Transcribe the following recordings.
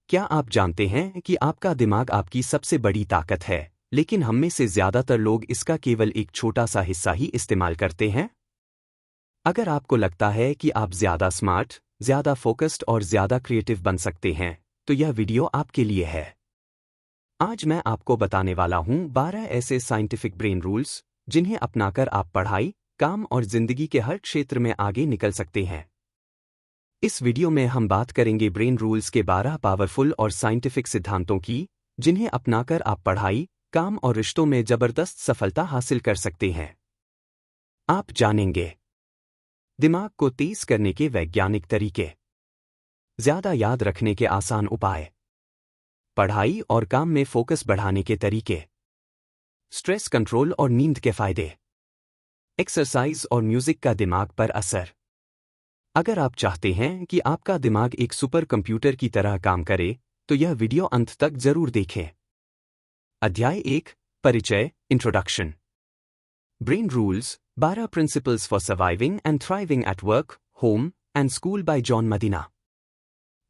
क्या आप जानते हैं कि आपका दिमाग आपकी सबसे बड़ी ताकत है, लेकिन हम में से ज्यादातर लोग इसका केवल एक छोटा सा हिस्सा ही इस्तेमाल करते हैं? अगर आपको लगता है कि आप ज्यादा स्मार्ट, ज्यादा फोकस्ड और ज्यादा क्रिएटिव बन सकते हैं, तो यह वीडियो आपके लिए है। आज मैं आपको बताने वाला हूं 12 ऐसे साइंटिफिक ब्रेन रूल्स जिन्हें अपनाकर आप पढ़ाई, काम और जिंदगी के हर क्षेत्र में आगे निकल सकते हैं। इस वीडियो में हम बात करेंगे ब्रेन रूल्स के 12 पावरफुल और साइंटिफिक सिद्धांतों की, जिन्हें अपनाकर आप पढ़ाई, काम और रिश्तों में जबरदस्त सफलता हासिल कर सकते हैं। आप जानेंगे दिमाग को तेज करने के वैज्ञानिक तरीके, ज्यादा याद रखने के आसान उपाय, पढ़ाई और काम में फोकस बढ़ाने के तरीके, स्ट्रेस कंट्रोल और नींद के फायदे, एक्सरसाइज और म्यूजिक का दिमाग पर असर। अगर आप चाहते हैं कि आपका दिमाग एक सुपर कंप्यूटर की तरह काम करे, तो यह वीडियो अंत तक जरूर देखें। अध्याय 1, परिचय, introduction. Brain rules, 12 principles for surviving and thriving at work, home and school by John Medina.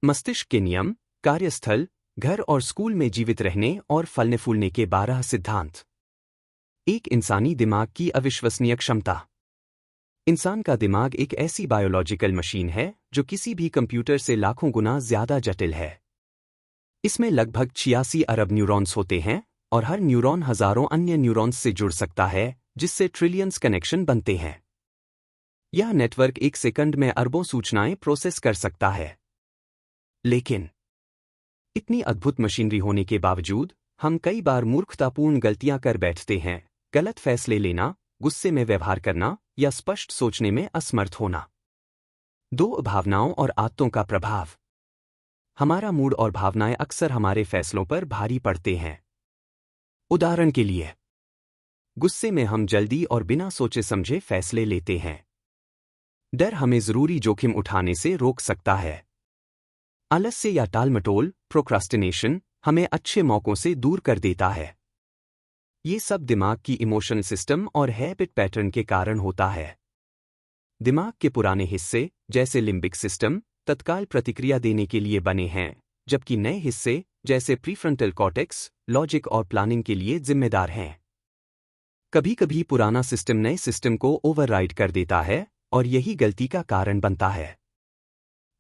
मस्तिष्क के नियम, कार्यस्थल, घर और स्कूल में जीवित रहने और फलने फूलने के 12 सिद्धांत। एक इंसानी दिमाग की अविश्वसनीय क्षमता। इंसान का दिमाग एक ऐसी बायोलॉजिकल मशीन है जो किसी भी कंप्यूटर से लाखों गुना ज्यादा जटिल है। इसमें लगभग 86 अरब न्यूरॉन्स होते हैं और हर न्यूरॉन हजारों अन्य न्यूरॉन्स से जुड़ सकता है, जिससे ट्रिलियंस कनेक्शन बनते हैं। यह नेटवर्क एक सेकंड में अरबों सूचनाएं प्रोसेस कर सकता है। लेकिन इतनी अद्भुत मशीनरी होने के बावजूद हम कई बार मूर्खतापूर्ण गलतियां कर बैठते हैं। गलत फैसले लेना, गुस्से में व्यवहार करना या स्पष्ट सोचने में असमर्थ होना। 2 भावनाओं और आदतों का प्रभाव। हमारा मूड और भावनाएं अक्सर हमारे फैसलों पर भारी पड़ते हैं। उदाहरण के लिए, गुस्से में हम जल्दी और बिना सोचे समझे फैसले लेते हैं। डर हमें जरूरी जोखिम उठाने से रोक सकता है। आलस्य या टालमटोल, प्रोक्रास्टिनेशन, हमें अच्छे मौकों से दूर कर देता है। ये सब दिमाग की इमोशनल सिस्टम और हैबिट पैटर्न के कारण होता है। दिमाग के पुराने हिस्से, जैसे लिम्बिक सिस्टम, तत्काल प्रतिक्रिया देने के लिए बने हैं, जबकि नए हिस्से, जैसे प्रीफ्रंटल कॉर्टेक्स, लॉजिक और प्लानिंग के लिए जिम्मेदार हैं। कभी कभी पुराना सिस्टम नए सिस्टम को ओवरराइड कर देता है और यही गलती का कारण बनता है।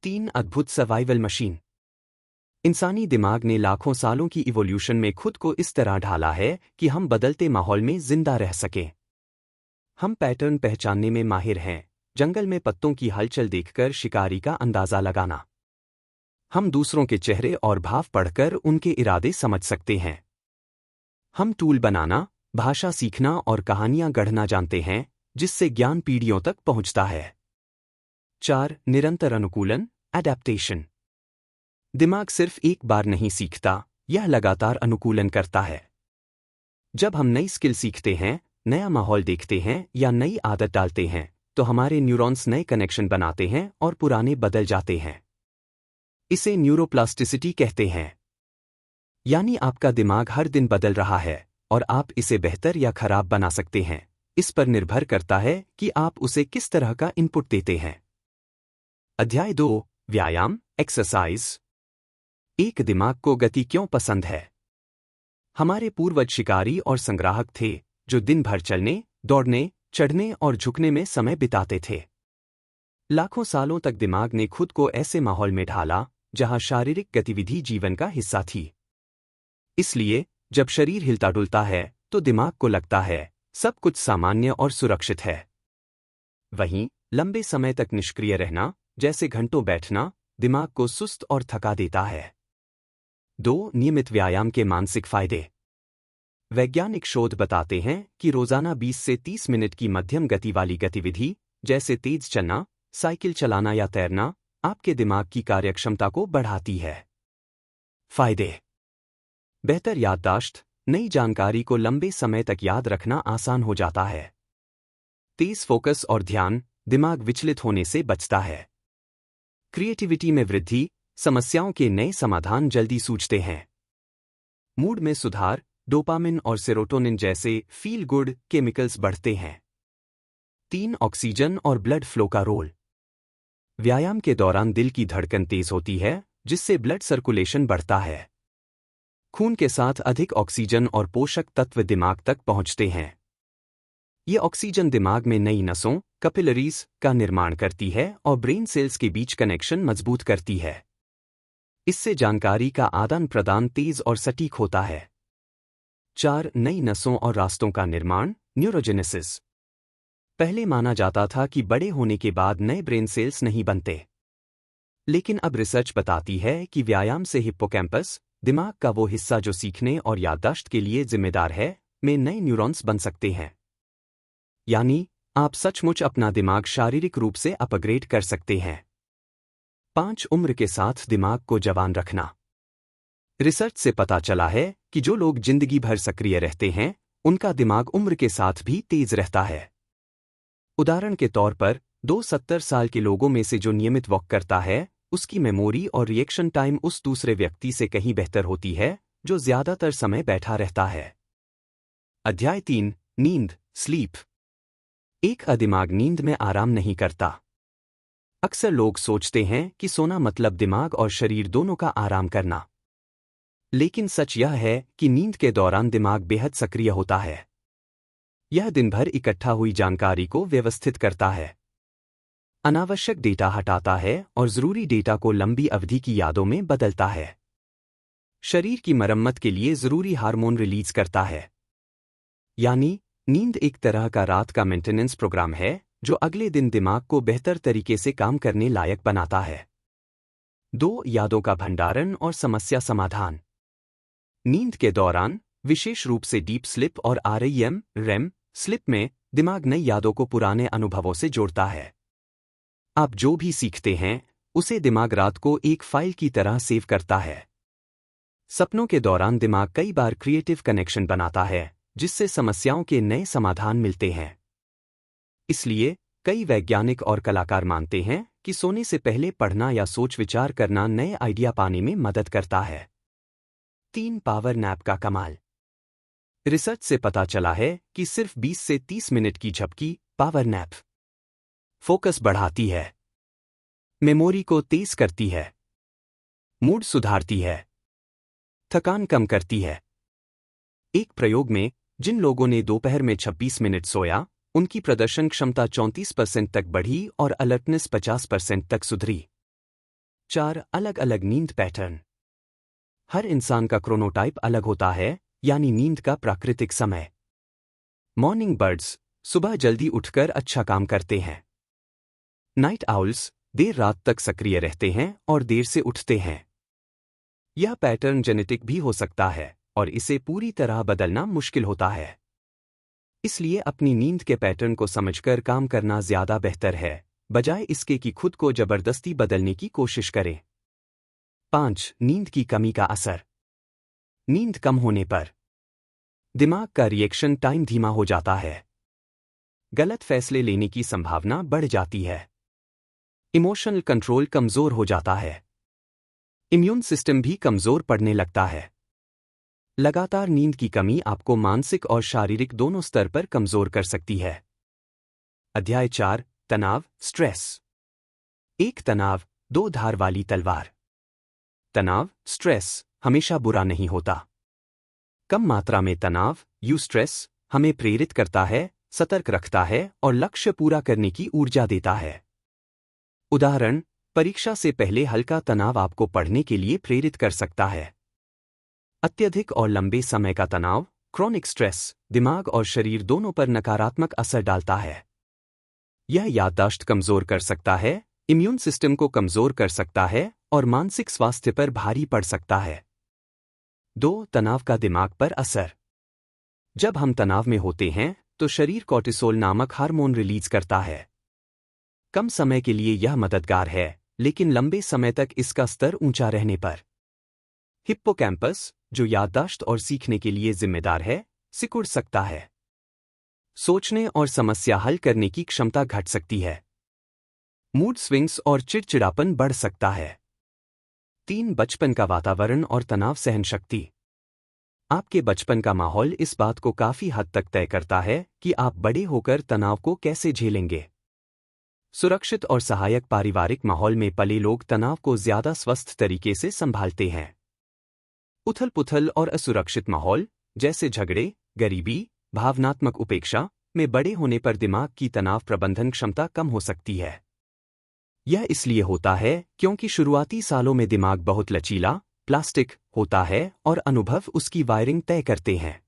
3 अद्भुत सर्वाइवल मशीन। इंसानी दिमाग ने लाखों सालों की इवोल्यूशन में खुद को इस तरह ढाला है कि हम बदलते माहौल में जिंदा रह सकें। हम पैटर्न पहचानने में माहिर हैं, जंगल में पत्तों की हलचल देखकर शिकारी का अंदाजा लगाना। हम दूसरों के चेहरे और भाव पढ़कर उनके इरादे समझ सकते हैं। हम टूल बनाना, भाषा सीखना और कहानियां गढ़ना जानते हैं, जिससे ज्ञान पीढ़ियों तक पहुंचता है। 4 निरंतर अनुकूलन, एडेप्टेशन। दिमाग सिर्फ एक बार नहीं सीखता, यह लगातार अनुकूलन करता है। जब हम नई स्किल सीखते हैं, नया माहौल देखते हैं या नई आदत डालते हैं, तो हमारे न्यूरॉन्स नए कनेक्शन बनाते हैं और पुराने बदल जाते हैं। इसे न्यूरोप्लास्टिसिटी कहते हैं। यानी आपका दिमाग हर दिन बदल रहा है और आप इसे बेहतर या खराब बना सकते हैं। इस पर निर्भर करता है कि आप उसे किस तरह का इनपुट देते हैं। अध्याय 2, व्यायाम, एक्सरसाइज। एक दिमाग को गति क्यों पसंद है? हमारे पूर्वज शिकारी और संग्राहक थे, जो दिन भर चलने, दौड़ने, चढ़ने और झुकने में समय बिताते थे। लाखों सालों तक दिमाग ने खुद को ऐसे माहौल में ढाला जहां शारीरिक गतिविधि जीवन का हिस्सा थी। इसलिए जब शरीर हिलता डुलता है, तो दिमाग को लगता है सब कुछ सामान्य और सुरक्षित है। वहीं लंबे समय तक निष्क्रिय रहना, जैसे घंटों बैठना, दिमाग को सुस्त और थका देता है। 2 नियमित व्यायाम के मानसिक फायदे। वैज्ञानिक शोध बताते हैं कि रोजाना 20 से 30 मिनट की मध्यम गति वाली गतिविधि, जैसे तेज चलना, साइकिल चलाना या तैरना, आपके दिमाग की कार्यक्षमता को बढ़ाती है। फायदे: बेहतर याददाश्त, नई जानकारी को लंबे समय तक याद रखना आसान हो जाता है। तेज फोकस और ध्यान, दिमाग विचलित होने से बचता है। क्रिएटिविटी में वृद्धि, समस्याओं के नए समाधान जल्दी सूझते हैं। मूड में सुधार, डोपामिन और सेरोटोनिन जैसे फील गुड केमिकल्स बढ़ते हैं। 3 ऑक्सीजन और ब्लड फ्लो का रोल। व्यायाम के दौरान दिल की धड़कन तेज होती है, जिससे ब्लड सर्कुलेशन बढ़ता है। खून के साथ अधिक ऑक्सीजन और पोषक तत्व दिमाग तक पहुंचते हैं। ये ऑक्सीजन दिमाग में नई नसों, कैपिलरीज का निर्माण करती है और ब्रेन सेल्स के बीच कनेक्शन मजबूत करती है। इससे जानकारी का आदान प्रदान तेज और सटीक होता है। 4. नई नसों और रास्तों का निर्माण, न्यूरोजेनेसिस। पहले माना जाता था कि बड़े होने के बाद नए ब्रेन सेल्स नहीं बनते, लेकिन अब रिसर्च बताती है कि व्यायाम से हिप्पोकैम्पस, दिमाग का वो हिस्सा जो सीखने और याददाश्त के लिए जिम्मेदार है, में नए न्यूरॉन्स बन सकते हैं। यानी आप सचमुच अपना दिमाग शारीरिक रूप से अपग्रेड कर सकते हैं। 5. उम्र के साथ दिमाग को जवान रखना। रिसर्च से पता चला है कि जो लोग जिंदगी भर सक्रिय रहते हैं, उनका दिमाग उम्र के साथ भी तेज रहता है। उदाहरण के तौर पर 70 साल के लोगों में से जो नियमित वॉक करता है, उसकी मेमोरी और रिएक्शन टाइम उस दूसरे व्यक्ति से कहीं बेहतर होती है जो ज्यादातर समय बैठा रहता है। अध्याय 3. नींद, स्लीप। एक दिमाग नींद में आराम नहीं करता। अक्सर लोग सोचते हैं कि सोना मतलब दिमाग और शरीर दोनों का आराम करना, लेकिन सच यह है कि नींद के दौरान दिमाग बेहद सक्रिय होता है। यह दिन भर इकट्ठा हुई जानकारी को व्यवस्थित करता है, अनावश्यक डेटा हटाता है और जरूरी डेटा को लंबी अवधि की यादों में बदलता है। शरीर की मरम्मत के लिए जरूरी हार्मोन रिलीज करता है। यानी नींद एक तरह का रात का मेंटेनेंस प्रोग्राम है जो अगले दिन दिमाग को बेहतर तरीके से काम करने लायक बनाता है। 2. यादों का भंडारण और समस्या समाधान। नींद के दौरान, विशेष रूप से डीप स्लिप और REM स्लिप में, दिमाग नई यादों को पुराने अनुभवों से जोड़ता है। आप जो भी सीखते हैं, उसे दिमाग रात को एक फाइल की तरह सेव करता है। सपनों के दौरान दिमाग कई बार क्रिएटिव कनेक्शन बनाता है, जिससे समस्याओं के नए समाधान मिलते हैं। इसलिए कई वैज्ञानिक और कलाकार मानते हैं कि सोने से पहले पढ़ना या सोच विचार करना नए आइडिया पाने में मदद करता है। 3. पावर नैप का कमाल। रिसर्च से पता चला है कि सिर्फ 20 से 30 मिनट की झपकी, पावर नैप, फोकस बढ़ाती है, मेमोरी को तेज करती है, मूड सुधारती है, थकान कम करती है। एक प्रयोग में जिन लोगों ने दोपहर में 26 मिनट सोया, उनकी प्रदर्शन क्षमता 34% तक बढ़ी और अलर्टनेस 50% तक सुधरी। 4. अलग अलग नींद पैटर्न। हर इंसान का क्रोनोटाइप अलग होता है, यानी नींद का प्राकृतिक समय। मॉर्निंग बर्ड्स सुबह जल्दी उठकर अच्छा काम करते हैं। नाइट आउल्स देर रात तक सक्रिय रहते हैं और देर से उठते हैं। यह पैटर्न जेनेटिक भी हो सकता है और इसे पूरी तरह बदलना मुश्किल होता है। इसलिए अपनी नींद के पैटर्न को समझकर काम करना ज्यादा बेहतर है, बजाय इसके कि खुद को जबरदस्ती बदलने की कोशिश करें। 5. नींद की कमी का असर। नींद कम होने पर दिमाग का रिएक्शन टाइम धीमा हो जाता है, गलत फैसले लेने की संभावना बढ़ जाती है, इमोशनल कंट्रोल कमजोर हो जाता है, इम्यून सिस्टम भी कमजोर पड़ने लगता है। लगातार नींद की कमी आपको मानसिक और शारीरिक दोनों स्तर पर कमजोर कर सकती है। अध्याय 4. तनाव, स्ट्रेस। एक तनाव, 2 धार वाली तलवार। तनाव, स्ट्रेस हमेशा बुरा नहीं होता। कम मात्रा में तनाव, स्ट्रेस, हमें प्रेरित करता है, सतर्क रखता है और लक्ष्य पूरा करने की ऊर्जा देता है। उदाहरण, परीक्षा से पहले हल्का तनाव आपको पढ़ने के लिए प्रेरित कर सकता है। अत्यधिक और लंबे समय का तनाव, क्रॉनिक स्ट्रेस, दिमाग और शरीर दोनों पर नकारात्मक असर डालता है। यह याददाश्त कमजोर कर सकता है, इम्यून सिस्टम को कमजोर कर सकता है और मानसिक स्वास्थ्य पर भारी पड़ सकता है। 2. तनाव का दिमाग पर असर। जब हम तनाव में होते हैं तो शरीर कॉर्टिसोल नामक हार्मोन रिलीज करता है। कम समय के लिए यह मददगार है, लेकिन लंबे समय तक इसका स्तर ऊंचा रहने पर हिप्पोकैम्पस, जो याददाश्त और सीखने के लिए जिम्मेदार है, सिकुड़ सकता है। सोचने और समस्या हल करने की क्षमता घट सकती है। मूड स्विंग्स और चिड़चिड़ापन बढ़ सकता है। 3. बचपन का वातावरण और तनाव सहन शक्ति। आपके बचपन का माहौल इस बात को काफी हद तक तय करता है कि आप बड़े होकर तनाव को कैसे झेलेंगे। सुरक्षित और सहायक पारिवारिक माहौल में पले लोग तनाव को ज्यादा स्वस्थ तरीके से संभालते हैं। उथल-पुथल और असुरक्षित माहौल, जैसे झगड़े, गरीबी, भावनात्मक उपेक्षा, में बड़े होने पर दिमाग की तनाव प्रबंधन क्षमता कम हो सकती है। यह इसलिए होता है क्योंकि शुरुआती सालों में दिमाग बहुत लचीला, प्लास्टिक होता है और अनुभव उसकी वायरिंग तय करते हैं।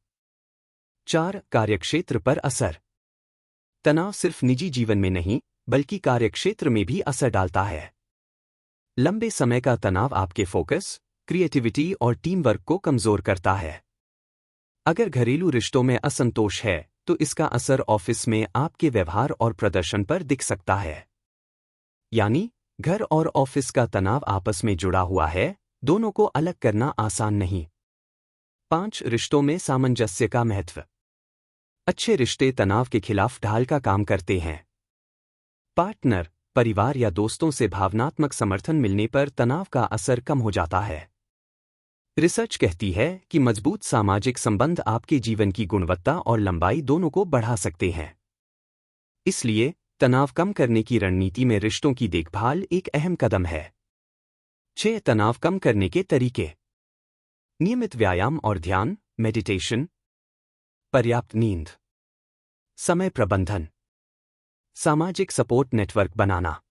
4. कार्यक्षेत्र पर असर। तनाव सिर्फ निजी जीवन में नहीं, बल्कि कार्यक्षेत्र में भी असर डालता है। लंबे समय का तनाव आपके फोकस, क्रिएटिविटी और टीम वर्क को कमजोर करता है। अगर घरेलू रिश्तों में असंतोष है, तो इसका असर ऑफिस में आपके व्यवहार और प्रदर्शन पर दिख सकता है। यानी, घर और ऑफिस का तनाव आपस में जुड़ा हुआ है, दोनों को अलग करना आसान नहीं। 5. रिश्तों में सामंजस्य का महत्व। अच्छे रिश्ते तनाव के खिलाफ ढाल का काम करते हैं। पार्टनर, परिवार या दोस्तों से भावनात्मक समर्थन मिलने पर तनाव का असर कम हो जाता है। रिसर्च कहती है कि मजबूत सामाजिक संबंध आपके जीवन की गुणवत्ता और लंबाई दोनों को बढ़ा सकते हैं। इसलिए, तनाव कम करने की रणनीति में रिश्तों की देखभाल एक अहम कदम है। 6. तनाव कम करने के तरीके। नियमित व्यायाम और ध्यान, मेडिटेशन। पर्याप्त नींद। समय प्रबंधन। सामाजिक सपोर्ट नेटवर्क बनाना।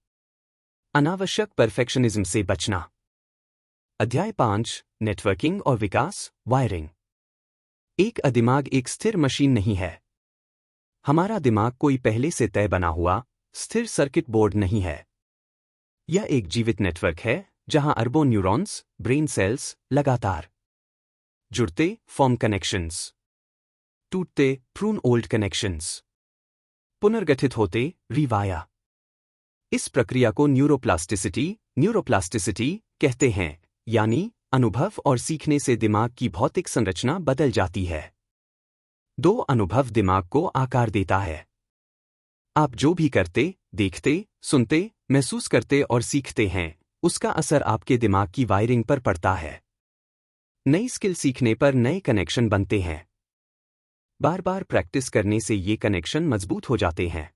अनावश्यक परफेक्शनिज्म से बचना। अध्याय 5. नेटवर्किंग और विकास, वायरिंग। एक दिमाग एक स्थिर मशीन नहीं है। हमारा दिमाग कोई पहले से तय बना हुआ, स्थिर सर्किट बोर्ड नहीं है। यह एक जीवित नेटवर्क है, जहां अरबों न्यूरॉन्स, ब्रेन सेल्स, लगातार जुड़ते, फॉर्म कनेक्शंस, टूटते, प्रून ओल्ड कनेक्शंस, पुनर्गठित होते, रिवाया। इस प्रक्रिया को न्यूरोप्लास्टिसिटी कहते हैं, यानी अनुभव और सीखने से दिमाग की भौतिक संरचना बदल जाती है। 2. अनुभव दिमाग को आकार देता है। आप जो भी करते, देखते, सुनते, महसूस करते और सीखते हैं, उसका असर आपके दिमाग की वायरिंग पर पड़ता है। नई स्किल सीखने पर नए कनेक्शन बनते हैं। बार बार प्रैक्टिस करने से ये कनेक्शन मजबूत हो जाते हैं।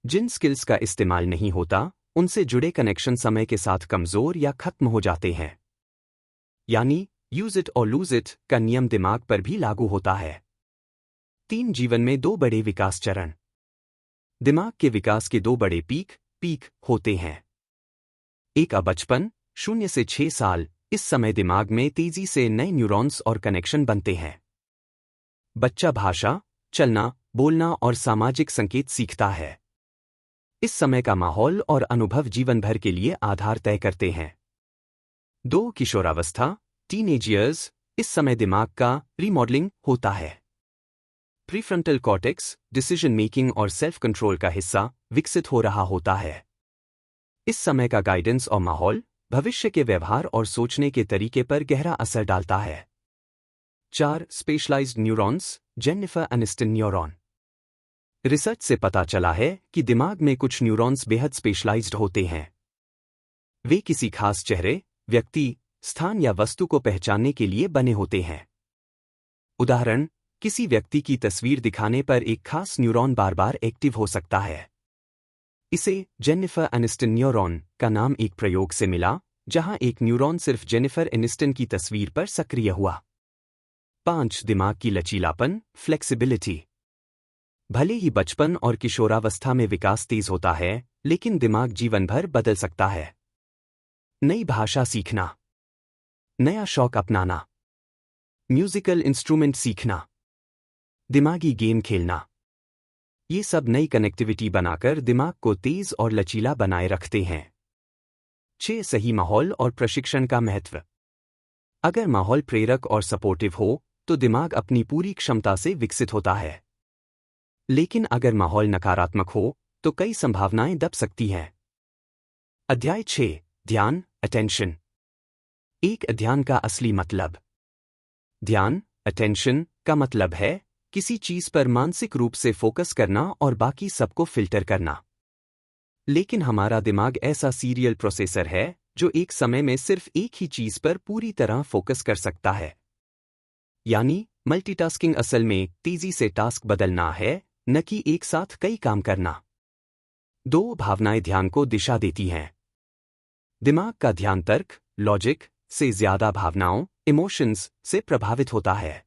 जिन स्किल्स का इस्तेमाल नहीं होता, उनसे जुड़े कनेक्शन समय के साथ कमजोर या खत्म हो जाते हैं। यानी, यूज इट और लूज इट का नियम दिमाग पर भी लागू होता है। 3. जीवन में 2 बड़े विकास चरण। दिमाग के विकास के 2 बड़े पीक होते हैं। एक बचपन, 0 से 6 साल, इस समय दिमाग में तेजी से नए न्यूरॉन्स और कनेक्शन बनते हैं। बच्चा भाषा, चलना, बोलना और सामाजिक संकेत सीखता है। इस समय का माहौल और अनुभव जीवन भर के लिए आधार तय करते हैं। 2. किशोरावस्था, टीनेज ईयर्स, इस समय दिमाग का रीमॉडलिंग होता है। प्रीफ्रंटल कॉर्टेक्स, डिसीजन मेकिंग और सेल्फ कंट्रोल का हिस्सा, विकसित हो रहा होता है। इस समय का गाइडेंस और माहौल, भविष्य के व्यवहार और सोचने के तरीके पर गहरा असर डालता है। 4. Specialised neurons, Jennifer Aniston neuron. Research से पता चला है कि दिमाग में कुछ न्यूरॉन्स बेहद स्पेशलाइज्ड होते हैं। वे किसी खास चेहरे, व्यक्ति, स्थान या वस्तु को पहचानने के लिए बने होते हैं। उदाहरण, किसी व्यक्ति की तस्वीर दिखाने पर एक खास न्यूरॉन बार बार एक्टिव हो सकता है। इसे जेनिफर एनिस्टन न्यूरॉन का नाम एक प्रयोग से मिला, जहां एक न्यूरॉन सिर्फ जेनिफर एनिस्टन की तस्वीर पर सक्रिय हुआ। 5. दिमाग की लचीलापन, फ्लेक्सिबिलिटी। भले ही बचपन और किशोरावस्था में विकास तेज होता है, लेकिन दिमाग जीवन भर बदल सकता है। नई भाषा सीखना, नया शौक अपनाना, म्यूजिकल इंस्ट्रूमेंट सीखना, दिमागी गेम खेलना, ये सब नई कनेक्टिविटी बनाकर दिमाग को तेज और लचीला बनाए रखते हैं। 6. सही माहौल और प्रशिक्षण का महत्व। अगर माहौल प्रेरक और सपोर्टिव हो, तो दिमाग अपनी पूरी क्षमता से विकसित होता है। लेकिन अगर माहौल नकारात्मक हो, तो कई संभावनाएं दब सकती हैं। अध्याय 6. ध्यान, अटेंशन। एक ध्यान का असली मतलब। ध्यान, अटेंशन, का मतलब है किसी चीज पर मानसिक रूप से फोकस करना और बाकी सबको फिल्टर करना। लेकिन हमारा दिमाग ऐसा सीरियल प्रोसेसर है जो एक समय में सिर्फ एक ही चीज पर पूरी तरह फोकस कर सकता है। यानी, मल्टीटास्किंग असल में तेजी से टास्क बदलना है, न कि एक साथ कई काम करना। दो भावनाएं ध्यान को दिशा देती हैं। दिमाग का ध्यान तर्क, लॉजिक से ज्यादा भावनाओं, इमोशंस से प्रभावित होता है।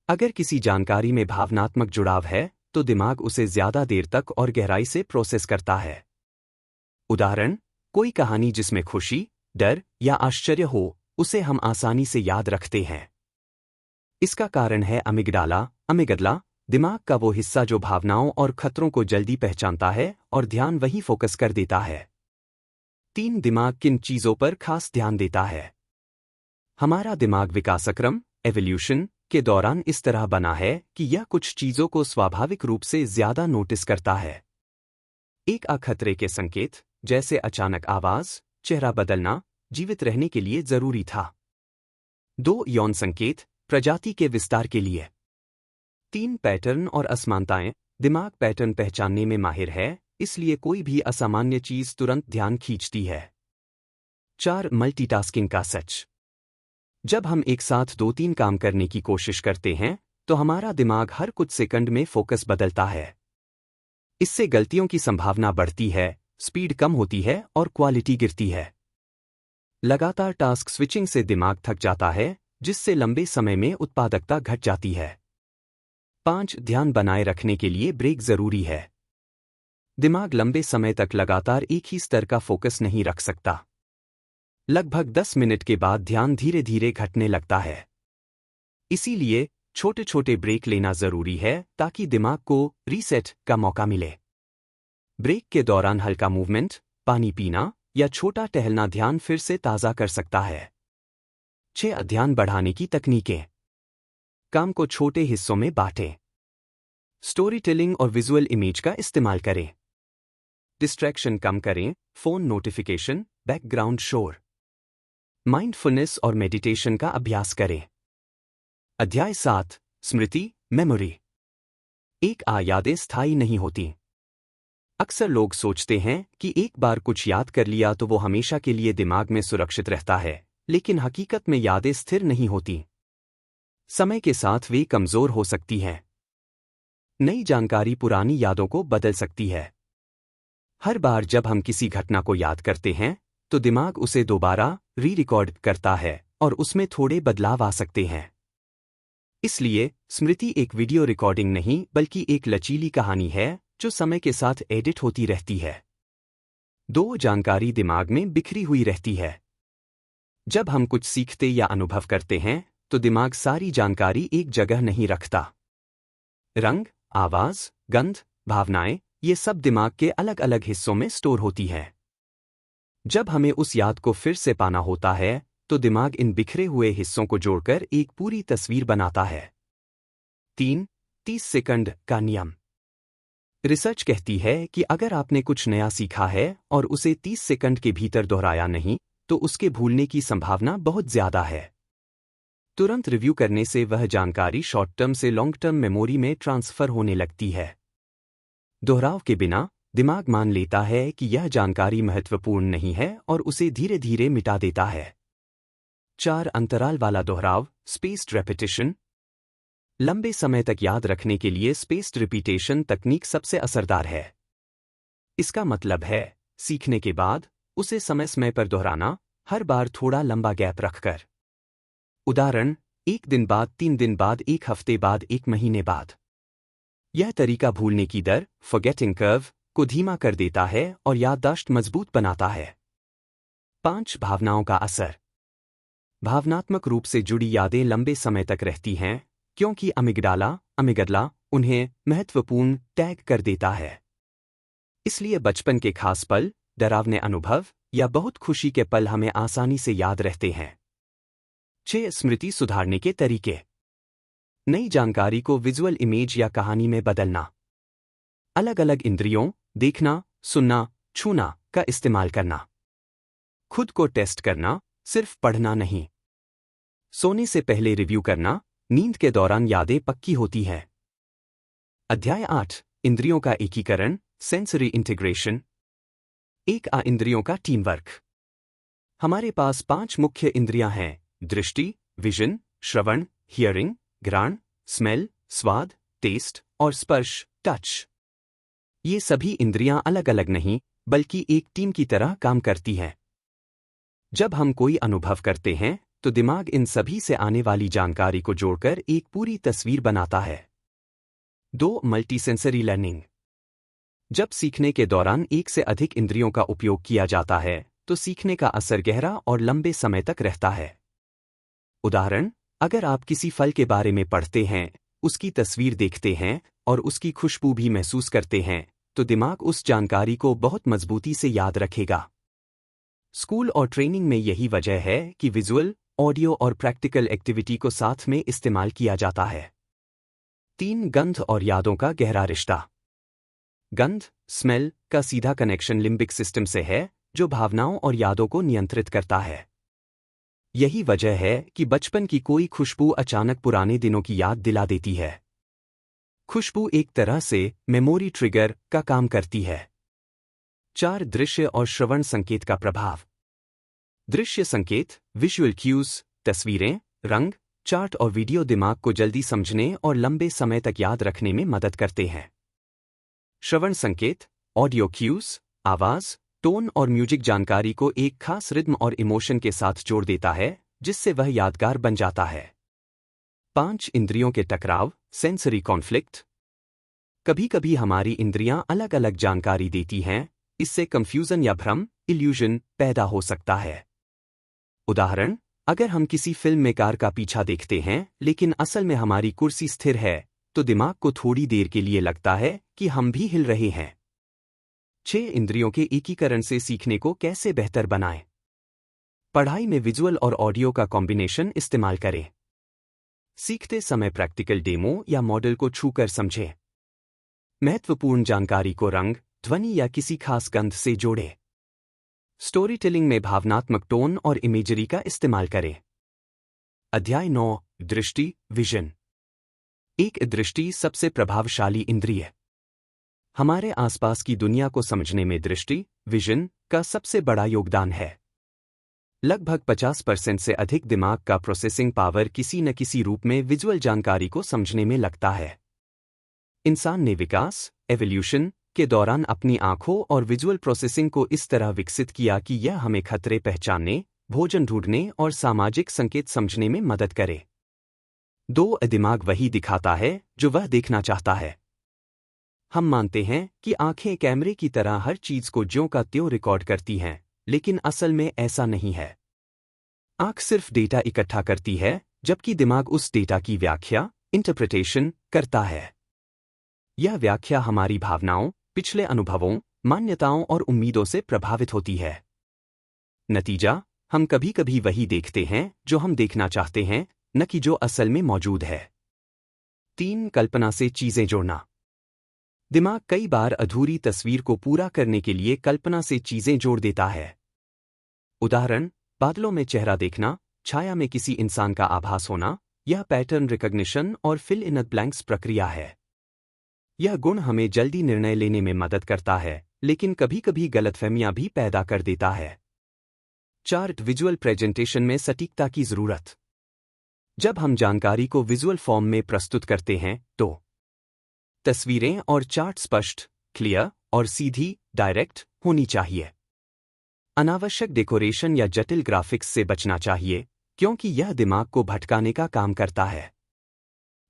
अगर किसी जानकारी में भावनात्मक जुड़ाव है, तो दिमाग उसे ज्यादा देर तक और गहराई से प्रोसेस करता है। उदाहरण, कोई कहानी जिसमें खुशी, डर या आश्चर्य हो, उसे हम आसानी से याद रखते हैं। इसका कारण है अमिगडाला, दिमाग का वो हिस्सा जो भावनाओं और खतरों को जल्दी पहचानता है और ध्यान वहीं फोकस कर देता है। 3. दिमाग किन चीजों पर खास ध्यान देता है? हमारा दिमाग विकासक्रम, एवोल्यूशन के दौरान इस तरह बना है कि यह कुछ चीजों को स्वाभाविक रूप से ज्यादा नोटिस करता है। एक खतरे के संकेत, जैसे अचानक आवाज, चेहरा बदलना, जीवित रहने के लिए जरूरी था। 2. यौन संकेत, प्रजाति के विस्तार के लिए। 3. पैटर्न और असमानताएं, दिमाग पैटर्न पहचानने में माहिर है, इसलिए कोई भी असामान्य चीज तुरंत ध्यान खींचती है। 4. मल्टीटास्किंग का सच, जब हम एक साथ 2-3 काम करने की कोशिश करते हैं, तो हमारा दिमाग हर कुछ सेकंड में फोकस बदलता है। इससे गलतियों की संभावना बढ़ती है, स्पीड कम होती है और क्वालिटी गिरती है। लगातार टास्क स्विचिंग से दिमाग थक जाता है, जिससे लंबे समय में उत्पादकता घट जाती है। 5. ध्यान बनाए रखने के लिए ब्रेक जरूरी है। दिमाग लंबे समय तक लगातार एक ही स्तर का फोकस नहीं रख सकता। लगभग 10 मिनट के बाद ध्यान धीरे धीरे घटने लगता है। इसीलिए छोटे छोटे ब्रेक लेना जरूरी है ताकि दिमाग को रीसेट का मौका मिले। ब्रेक के दौरान हल्का मूवमेंट, पानी पीना या छोटा टहलना ध्यान फिर से ताज़ा कर सकता है। 6. ध्यान बढ़ाने की तकनीकें। काम को छोटे हिस्सों में बांटें। स्टोरी टेलिंग और विजुअल इमेज का इस्तेमाल करें। डिस्ट्रैक्शन कम करें, फोन नोटिफिकेशन, बैकग्राउंड शोर। माइंडफुलनेस और मेडिटेशन का अभ्यास करें। अध्याय 7, स्मृति, मेमोरी। यादें स्थायी नहीं होती। अक्सर लोग सोचते हैं कि एक बार कुछ याद कर लिया तो वो हमेशा के लिए दिमाग में सुरक्षित रहता है, लेकिन हकीकत में यादें स्थिर नहीं होती। समय के साथ वे कमजोर हो सकती हैं। नई जानकारी पुरानी यादों को बदल सकती है। हर बार जब हम किसी घटना को याद करते हैं, तो दिमाग उसे दोबारा री-रिकॉर्ड करता है और उसमें थोड़े बदलाव आ सकते हैं। इसलिए स्मृति एक वीडियो रिकॉर्डिंग नहीं बल्कि एक लचीली कहानी है जो समय के साथ एडिट होती रहती है। 2. जानकारी दिमाग में बिखरी हुई रहती है। जब हम कुछ सीखते या अनुभव करते हैं, तो दिमाग सारी जानकारी एक जगह नहीं रखता। रंग, आवाज, गंध, भावनाएं, ये सब दिमाग के अलग अलग हिस्सों में स्टोर होती हैं। जब हमें उस याद को फिर से पाना होता है, तो दिमाग इन बिखरे हुए हिस्सों को जोड़कर एक पूरी तस्वीर बनाता है। 3. 30 सेकंड का नियम। रिसर्च कहती है कि अगर आपने कुछ नया सीखा है और उसे 30 सेकंड के भीतर दोहराया नहीं, तो उसके भूलने की संभावना बहुत ज्यादा है। तुरंत रिव्यू करने से वह जानकारी शॉर्ट टर्म से लॉन्ग टर्म मेमोरी में ट्रांसफर होने लगती है। दोहराव के बिना दिमाग मान लेता है कि यह जानकारी महत्वपूर्ण नहीं है और उसे धीरे धीरे मिटा देता है। 4. अंतराल वाला दोहराव, स्पेस्ड रेपिटेशन। लंबे समय तक याद रखने के लिए स्पेस्ड रिपीटेशन तकनीक सबसे असरदार है। इसका मतलब है सीखने के बाद उसे समय समय पर दोहराना, हर बार थोड़ा लंबा गैप रखकर। उदाहरण, 1 दिन बाद, 3 दिन बाद, 1 हफ्ते बाद, 1 महीने बाद। यह तरीका भूलने की दर, फॉरगेटिंग कर्व, को धीमा कर देता है और याददाश्त मजबूत बनाता है। 5. भावनाओं का असर। भावनात्मक रूप से जुड़ी यादें लंबे समय तक रहती हैं, क्योंकि अमिगडला उन्हें महत्वपूर्ण टैग कर देता है। इसलिए बचपन के खास पल, डरावने अनुभव या बहुत खुशी के पल हमें आसानी से याद रहते हैं। 6. स्मृति सुधारने के तरीके। नई जानकारी को विजुअल इमेज या कहानी में बदलना। अलग अलग इंद्रियों, देखना, सुनना, छूना का इस्तेमाल करना। खुद को टेस्ट करना, सिर्फ पढ़ना नहीं। सोने से पहले रिव्यू करना, नींद के दौरान यादें पक्की होती हैं। अध्याय 8, इंद्रियों का एकीकरण, सेंसरी इंटीग्रेशन। इंद्रियों का टीम वर्क। हमारे पास 5 मुख्य इंद्रियां हैं: दृष्टि, विजन, श्रवण, हियरिंग, घ्राण, स्मेल, स्वाद, टेस्ट और स्पर्श, टच। ये सभी इंद्रियां अलग अलग नहीं, बल्कि एक टीम की तरह काम करती हैं। जब हम कोई अनुभव करते हैं, तो दिमाग इन सभी से आने वाली जानकारी को जोड़कर एक पूरी तस्वीर बनाता है। 2. मल्टीसेंसरी लर्निंग। जब सीखने के दौरान एक से अधिक इंद्रियों का उपयोग किया जाता है, तो सीखने का असर गहरा और लंबे समय तक रहता है। उदाहरण, अगर आप किसी फल के बारे में पढ़ते हैं, उसकी तस्वीर देखते हैं और उसकी खुशबू भी महसूस करते हैं, तो दिमाग उस जानकारी को बहुत मजबूती से याद रखेगा। स्कूल और ट्रेनिंग में यही वजह है कि विजुअल, ऑडियो और प्रैक्टिकल एक्टिविटी को साथ में इस्तेमाल किया जाता है। 3. गंध और यादों का गहरा रिश्ता। गंध, स्मेल का सीधा कनेक्शन लिम्बिक सिस्टम से है, जो भावनाओं और यादों को नियंत्रित करता है। यही वजह है कि बचपन की कोई खुशबू अचानक पुराने दिनों की याद दिला देती है। खुशबू एक तरह से मेमोरी ट्रिगर का काम करती है। 4. दृश्य और श्रवण संकेत का प्रभाव। दृश्य संकेत, विजुअल क्यूज, तस्वीरें, रंग, चार्ट और वीडियो दिमाग को जल्दी समझने और लंबे समय तक याद रखने में मदद करते हैं। श्रवण संकेत, ऑडियो क्यूज, आवाज, टोन और म्यूजिक जानकारी को एक खास रिद्म और इमोशन के साथ जोड़ देता है, जिससे वह यादगार बन जाता है। 5. इंद्रियों के टकराव, सेंसरी कॉन्फ्लिक्ट। कभी कभी हमारी इंद्रियां अलग अलग जानकारी देती हैं, इससे कंफ्यूजन या भ्रम, इल्यूजन पैदा हो सकता है। उदाहरण, अगर हम किसी फिल्म में कार का पीछा देखते हैं लेकिन असल में हमारी कुर्सी स्थिर है, तो दिमाग को थोड़ी देर के लिए लगता है कि हम भी हिल रहे हैं। 6. इंद्रियों के एकीकरण से सीखने को कैसे बेहतर बनाएं। पढ़ाई में विजुअल और ऑडियो का कॉम्बिनेशन इस्तेमाल करें। सीखते समय प्रैक्टिकल डेमो या मॉडल को छूकर समझें। महत्वपूर्ण जानकारी को रंग, ध्वनि या किसी खास गंध से जोड़ें। स्टोरी टेलिंग में भावनात्मक टोन और इमेजरी का इस्तेमाल करें। अध्याय 9. दृष्टि, विजन। एक दृष्टि सबसे प्रभावशाली इंद्रिय। हमारे आसपास की दुनिया को समझने में दृष्टि, विजन का सबसे बड़ा योगदान है। लगभग 50% से अधिक दिमाग का प्रोसेसिंग पावर किसी न किसी रूप में विजुअल जानकारी को समझने में लगता है। इंसान ने विकास, एवोल्यूशन के दौरान अपनी आंखों और विजुअल प्रोसेसिंग को इस तरह विकसित किया कि यह हमें खतरे पहचानने, भोजन ढूंढने और सामाजिक संकेत समझने में मदद करे। 2. दिमाग वही दिखाता है जो वह देखना चाहता है। हम मानते हैं कि आंखें कैमरे की तरह हर चीज को ज्यों का त्यों रिकॉर्ड करती हैं, लेकिन असल में ऐसा नहीं है। आंख सिर्फ डेटा इकट्ठा करती है, जबकि दिमाग उस डेटा की व्याख्या, इंटरप्रिटेशन करता है। यह व्याख्या हमारी भावनाओं, पिछले अनुभवों, मान्यताओं और उम्मीदों से प्रभावित होती है। नतीजा, हम कभी कभी वही देखते हैं जो हम देखना चाहते हैं, न कि जो असल में मौजूद है। 3. कल्पना से चीजें जोड़ना। दिमाग कई बार अधूरी तस्वीर को पूरा करने के लिए कल्पना से चीजें जोड़ देता है। उदाहरण, बादलों में चेहरा देखना, छाया में किसी इंसान का आभास होना, यह पैटर्न रिकॉग्निशन और फिल इन द ब्लैंक्स प्रक्रिया है। यह गुण हमें जल्दी निर्णय लेने में मदद करता है, लेकिन कभी कभी गलतफहमियां भी पैदा कर देता है। 4. विजुअल प्रेजेंटेशन में सटीकता की जरूरत। जब हम जानकारी को विजुअल फॉर्म में प्रस्तुत करते हैं, तो तस्वीरें और चार्ट स्पष्ट, क्लियर और सीधी, डायरेक्ट होनी चाहिए। अनावश्यक डेकोरेशन या जटिल ग्राफिक्स से बचना चाहिए, क्योंकि यह दिमाग को भटकाने का काम करता है।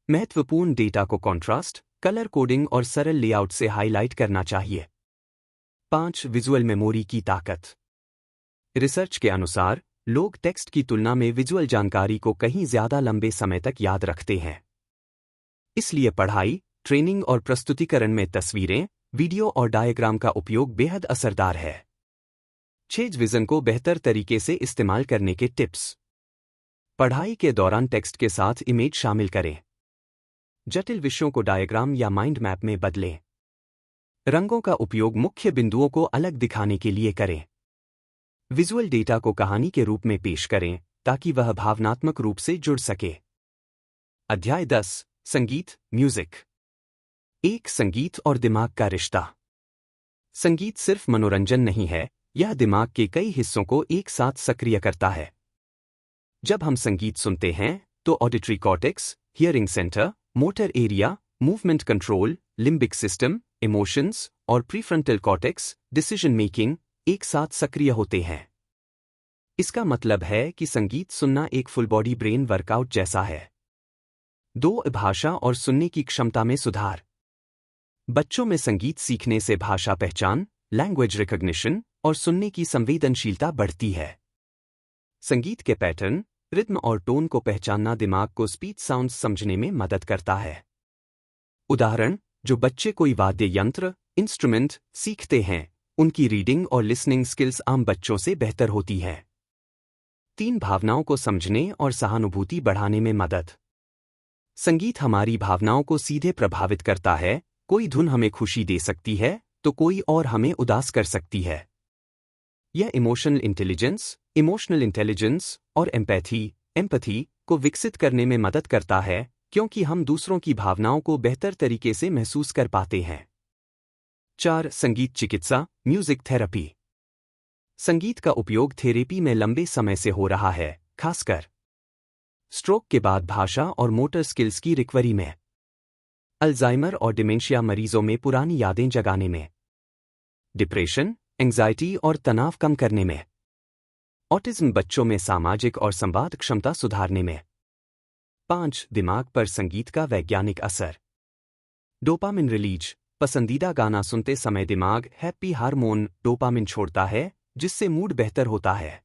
महत्वपूर्ण डेटा को कॉन्ट्रास्ट, कलर कोडिंग और सरल लेआउट से हाईलाइट करना चाहिए। 5. विजुअल मेमोरी की ताकत। रिसर्च के अनुसार, लोग टेक्स्ट की तुलना में विजुअल जानकारी को कहीं ज्यादा लंबे समय तक याद रखते हैं। इसलिए पढ़ाई, ट्रेनिंग और प्रस्तुतिकरण में तस्वीरें, वीडियो और डायग्राम का उपयोग बेहद असरदार है। 6. विजन को बेहतर तरीके से इस्तेमाल करने के टिप्स। पढ़ाई के दौरान टेक्स्ट के साथ इमेज शामिल करें। जटिल विषयों को डायग्राम या माइंड मैप में बदलें। रंगों का उपयोग मुख्य बिंदुओं को अलग दिखाने के लिए करें। विजुअल डेटा को कहानी के रूप में पेश करें, ताकि वह भावनात्मक रूप से जुड़ सके। अध्याय 10. संगीत, म्यूजिक। एक संगीत और दिमाग का रिश्ता। संगीत सिर्फ मनोरंजन नहीं है, यह दिमाग के कई हिस्सों को एक साथ सक्रिय करता है। जब हम संगीत सुनते हैं, तो auditory cortex, hearing centre, motor area, movement control, limbic system, emotions और प्रीफ्रंटल कॉर्टेक्स डिसीजन मेकिंग एक साथ सक्रिय होते हैं। इसका मतलब है कि संगीत सुनना एक फुल बॉडी ब्रेन वर्कआउट जैसा है। 2 भाषा और सुनने की क्षमता में सुधार। बच्चों में संगीत सीखने से भाषा पहचान, लैंग्वेज रिकॉग्निशन और सुनने की संवेदनशीलता बढ़ती है। संगीत के पैटर्न, रिद्म और टोन को पहचानना दिमाग को स्पीच साउंड्स समझने में मदद करता है। उदाहरण, जो बच्चे कोई वाद्य यंत्र इंस्ट्रूमेंट सीखते हैं, उनकी रीडिंग और लिसनिंग स्किल्स आम बच्चों से बेहतर होती है। 3 भावनाओं को समझने और सहानुभूति बढ़ाने में मदद। संगीत हमारी भावनाओं को सीधे प्रभावित करता है। कोई धुन हमें खुशी दे सकती है तो कोई और हमें उदास कर सकती है। यह इमोशनल इंटेलिजेंस और एम्पैथी को विकसित करने में मदद करता है, क्योंकि हम दूसरों की भावनाओं को बेहतर तरीके से महसूस कर पाते हैं। 4 संगीत चिकित्सा, म्यूजिक थेरेपी। संगीत का उपयोग थेरेपी में लंबे समय से हो रहा है, खासकर स्ट्रोक के बाद भाषा और मोटर स्किल्स की रिकवरी में, अल्जाइमर और डिमेंशिया मरीजों में पुरानी यादें जगाने में, डिप्रेशन, एंजाइटी और तनाव कम करने में, ऑटिज्म बच्चों में सामाजिक और संवाद क्षमता सुधारने में। 5 दिमाग पर संगीत का वैज्ञानिक असर। Dopamine release. पसंदीदा गाना सुनते समय दिमाग हैप्पी हार्मोन डोपामिन छोड़ता है, जिससे मूड बेहतर होता है।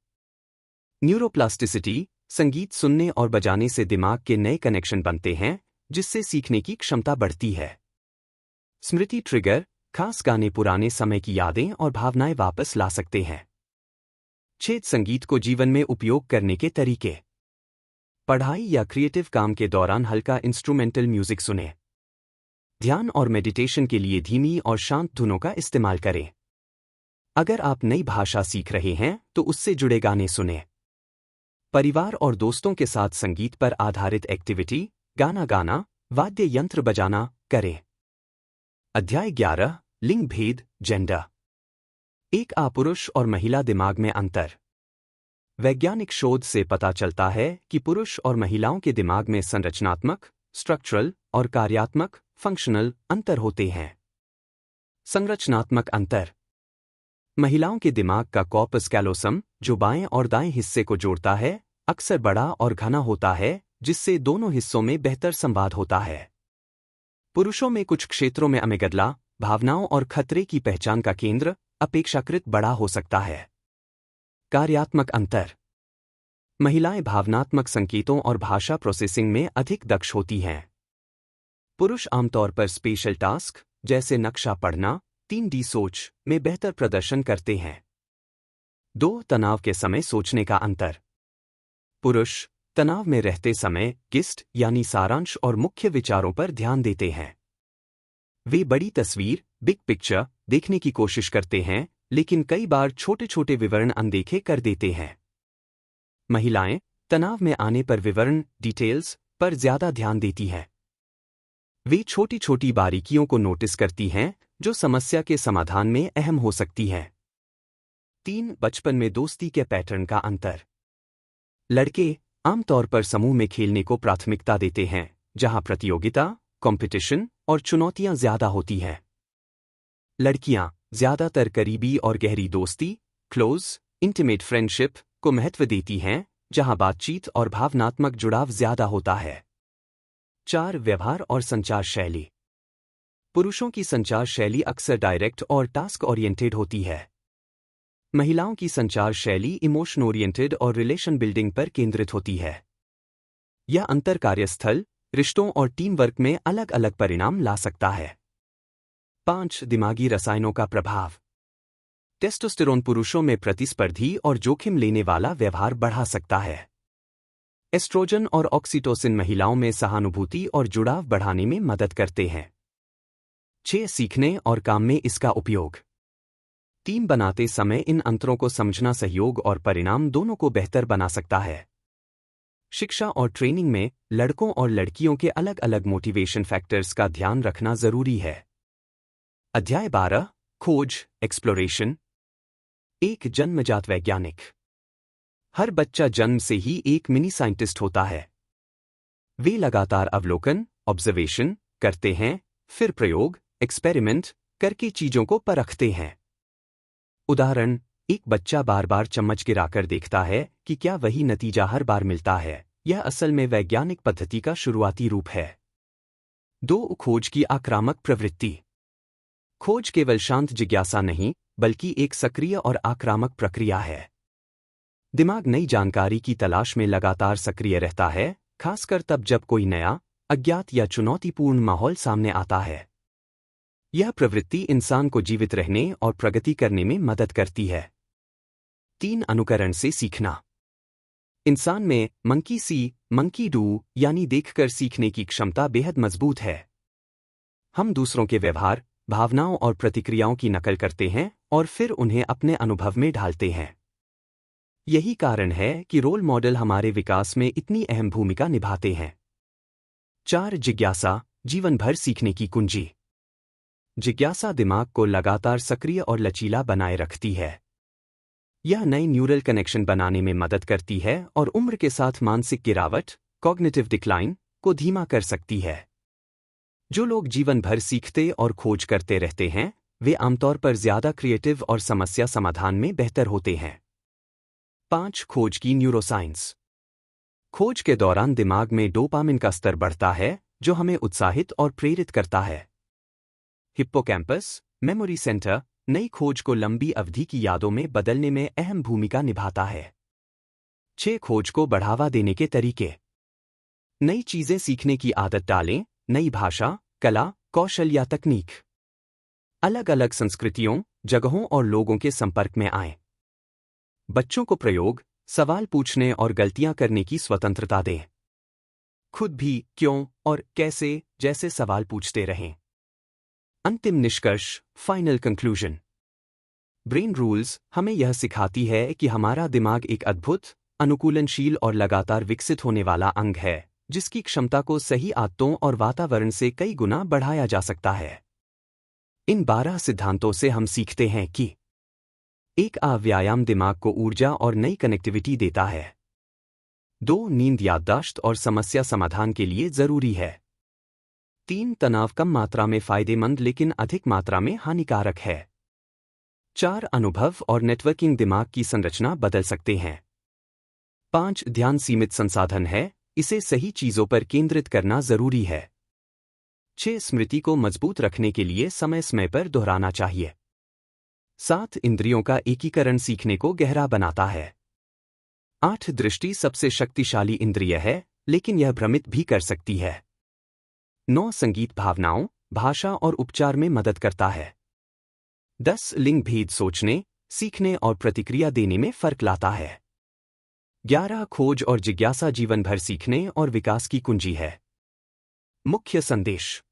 न्यूरोप्लास्टिसिटी। संगीत सुनने और बजाने से दिमाग के नए कनेक्शन बनते हैं, जिससे सीखने की क्षमता बढ़ती है। स्मृति ट्रिगर। खास गाने पुराने समय की यादें और भावनाएं वापस ला सकते हैं। 6 संगीत को जीवन में उपयोग करने के तरीके। पढ़ाई या क्रिएटिव काम के दौरान हल्का इंस्ट्रूमेंटल म्यूजिक सुनें। ध्यान और मेडिटेशन के लिए धीमी और शांत धुनों का इस्तेमाल करें। अगर आप नई भाषा सीख रहे हैं तो उससे जुड़े गाने सुनें। परिवार और दोस्तों के साथ संगीत पर आधारित एक्टिविटी, गाना गाना, वाद्य यंत्र बजाना करें। अध्याय 11 लिंग भेद, जेंडर। एक पुरुष और महिला दिमाग में अंतर। वैज्ञानिक शोध से पता चलता है कि पुरुष और महिलाओं के दिमाग में संरचनात्मक, स्ट्रक्चरल और कार्यात्मक, फंक्शनल अंतर होते हैं। संरचनात्मक अंतर। महिलाओं के दिमाग का कॉर्पस कैलोसम, जो बाएं और दाएं हिस्से को जोड़ता है, अक्सर बड़ा और घना होता है, जिससे दोनों हिस्सों में बेहतर संवाद होता है। पुरुषों में कुछ क्षेत्रों में अमेगडला, भावनाओं और खतरे की पहचान का केंद्र, अपेक्षाकृत बड़ा हो सकता है। कार्यात्मक अंतर। महिलाएं भावनात्मक संकेतों और भाषा प्रोसेसिंग में अधिक दक्ष होती हैं। पुरुष आमतौर पर स्पेशल टास्क, जैसे नक्शा पढ़ना, 3D सोच में बेहतर प्रदर्शन करते हैं। 2 तनाव के समय सोचने का अंतर। पुरुष तनाव में रहते समय गिस्ट यानी सारांश और मुख्य विचारों पर ध्यान देते हैं। वे बड़ी तस्वीर, बिग पिक्चर देखने की कोशिश करते हैं, लेकिन कई बार छोटे छोटे विवरण अनदेखे कर देते हैं। महिलाएं तनाव में आने पर विवरण, डिटेल्स पर ज्यादा ध्यान देती हैं। वे छोटी छोटी बारीकियों को नोटिस करती हैं, जो समस्या के समाधान में अहम हो सकती हैं। 3 बचपन में दोस्ती के पैटर्न का अंतर। लड़के आमतौर पर समूह में खेलने को प्राथमिकता देते हैं, जहां प्रतियोगिता, कंपटीशन और चुनौतियां ज्यादा होती हैं। लड़कियां ज्यादातर करीबी और गहरी दोस्ती, क्लोज, इंटीमेट फ्रेंडशिप को महत्व देती हैं, जहां बातचीत और भावनात्मक जुड़ाव ज्यादा होता है। 4 व्यवहार और संचार शैली। पुरुषों की संचार शैली अक्सर डायरेक्ट और टास्क ओरिएंटेड होती है। महिलाओं की संचार शैली इमोशन ओरिएंटेड और रिलेशन बिल्डिंग पर केंद्रित होती है। यह अंतर कार्यस्थल, रिश्तों और टीम वर्क में अलग अलग परिणाम ला सकता है। 5 दिमागी रसायनों का प्रभाव। टेस्टोस्टेरोन पुरुषों में प्रतिस्पर्धी और जोखिम लेने वाला व्यवहार बढ़ा सकता है। एस्ट्रोजन और ऑक्सीटोसिन महिलाओं में सहानुभूति और जुड़ाव बढ़ाने में मदद करते हैं। 6 सीखने और काम में इसका उपयोग। टीम बनाते समय इन अंतरों को समझना सहयोग और परिणाम दोनों को बेहतर बना सकता है। शिक्षा और ट्रेनिंग में लड़कों और लड़कियों के अलग अलग मोटिवेशन फैक्टर्स का ध्यान रखना जरूरी है। अध्याय 12 खोज, एक्सप्लोरेशन। एक जन्मजात वैज्ञानिक। हर बच्चा जन्म से ही एक मिनी साइंटिस्ट होता है। वे लगातार अवलोकन, ऑब्जर्वेशन करते हैं, फिर प्रयोग, एक्सपेरिमेंट करके चीजों को परखते हैं। उदाहरण, एक बच्चा बार बार चम्मच गिराकर देखता है कि क्या वही नतीजा हर बार मिलता है। यह असल में वैज्ञानिक पद्धति का शुरुआती रूप है। 2. खोज की आक्रामक प्रवृत्ति। खोज केवल शांत जिज्ञासा नहीं, बल्कि एक सक्रिय और आक्रामक प्रक्रिया है। दिमाग नई जानकारी की तलाश में लगातार सक्रिय रहता है, खासकर तब जब कोई नया, अज्ञात या चुनौतीपूर्ण माहौल सामने आता है। यह प्रवृत्ति इंसान को जीवित रहने और प्रगति करने में मदद करती है। 3. अनुकरण से सीखना। इंसान में मंकी सी, मंकी डू यानी देखकर सीखने की क्षमता बेहद मजबूत है। हम दूसरों के व्यवहार, भावनाओं और प्रतिक्रियाओं की नकल करते हैं और फिर उन्हें अपने अनुभव में ढालते हैं। यही कारण है कि रोल मॉडल हमारे विकास में इतनी अहम भूमिका निभाते हैं। 4. जिज्ञासा, जीवन भर सीखने की कुंजी। जिज्ञासा दिमाग को लगातार सक्रिय और लचीला बनाए रखती है। यह नए न्यूरल कनेक्शन बनाने में मदद करती है और उम्र के साथ मानसिक गिरावट, कॉग्निटिव डिक्लाइन, को धीमा कर सकती है। जो लोग जीवन भर सीखते और खोज करते रहते हैं, वे आमतौर पर ज्यादा क्रिएटिव और समस्या समाधान में बेहतर होते हैं। 5. खोज की न्यूरोसाइंस। खोज के दौरान दिमाग में डोपामिन का स्तर बढ़ता है, जो हमें उत्साहित और प्रेरित करता है। हिप्पोकैम्पस, मेमोरी सेंटर, नई खोज को लंबी अवधि की यादों में बदलने में अहम भूमिका निभाता है। 6. खोज को बढ़ावा देने के तरीके। नई चीजें सीखने की आदत डालें, नई भाषा, कला, कौशल या तकनीक। अलग अलग संस्कृतियों, जगहों और लोगों के संपर्क में आएं। बच्चों को प्रयोग, सवाल पूछने और गलतियां करने की स्वतंत्रता दें। खुद भी क्यों और कैसे जैसे सवाल पूछते रहें। अंतिम निष्कर्ष, फाइनल कंक्लूजन। ब्रेन रूल्स हमें यह सिखाती है कि हमारा दिमाग एक अद्भुत, अनुकूलनशील और लगातार विकसित होने वाला अंग है, जिसकी क्षमता को सही आदतों और वातावरण से कई गुना बढ़ाया जा सकता है। इन 12 सिद्धांतों से हम सीखते हैं कि 1. व्यायाम दिमाग को ऊर्जा और नई कनेक्टिविटी देता है। 2. नींद याददाश्त और समस्या समाधान के लिए जरूरी है। 3. तनाव कम मात्रा में फायदेमंद लेकिन अधिक मात्रा में हानिकारक है। 4. अनुभव और नेटवर्किंग दिमाग की संरचना बदल सकते हैं। 5. ध्यान सीमित संसाधन है, इसे सही चीजों पर केंद्रित करना जरूरी है। 6. स्मृति को मजबूत रखने के लिए समय समय पर दोहराना चाहिए। 7. इंद्रियों का एकीकरण सीखने को गहरा बनाता है। 8. दृष्टि सबसे शक्तिशाली इंद्रिय है, लेकिन यह भ्रमित भी कर सकती है। 9. संगीत भावनाओं, भाषा और उपचार में मदद करता है। 10. लिंग भेद सोचने, सीखने और प्रतिक्रिया देने में फर्क लाता है। 11. खोज और जिज्ञासा जीवन भर सीखने और विकास की कुंजी है। मुख्य संदेश।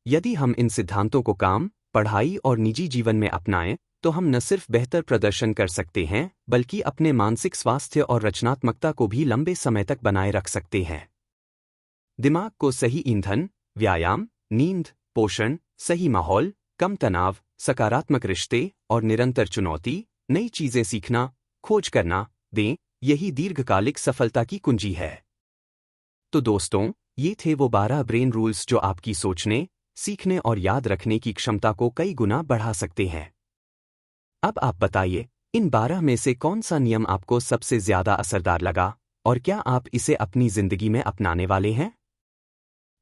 यदि हम इन सिद्धांतों को काम, पढ़ाई और निजी जीवन में अपनाएं, तो हम न सिर्फ बेहतर प्रदर्शन कर सकते हैं, बल्कि अपने मानसिक स्वास्थ्य और रचनात्मकता को भी लंबे समय तक बनाए रख सकते हैं। दिमाग को सही ईंधन, व्यायाम, नींद, पोषण, सही माहौल, कम तनाव, सकारात्मक रिश्ते और निरंतर चुनौती, नई चीजें सीखना, खोज करना दें, यही दीर्घकालिक सफलता की कुंजी है। तो दोस्तों, ये थे वो 12 ब्रेन रूल्स जो आपकी सोचने, सीखने और याद रखने की क्षमता को कई गुना बढ़ा सकते हैं। अब आप बताइए, इन 12 में से कौन सा नियम आपको सबसे ज्यादा असरदार लगा और क्या आप इसे अपनी जिंदगी में अपनाने वाले हैं?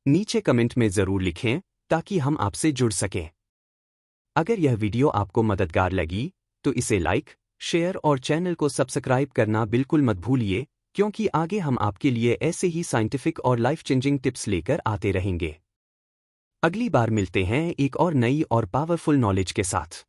नीचे कमेंट में जरूर लिखें ताकि हम आपसे जुड़ सकें। अगर यह वीडियो आपको मददगार लगी, तो इसे लाइक, शेयर और चैनल को सब्सक्राइब करना बिल्कुल मत भूलिए, क्योंकि आगे हम आपके लिए ऐसे ही साइंटिफिक और लाइफ चेंजिंग टिप्स लेकर आते रहेंगे। अगली बार मिलते हैं एक और नई और पावरफुल नॉलेज के साथ।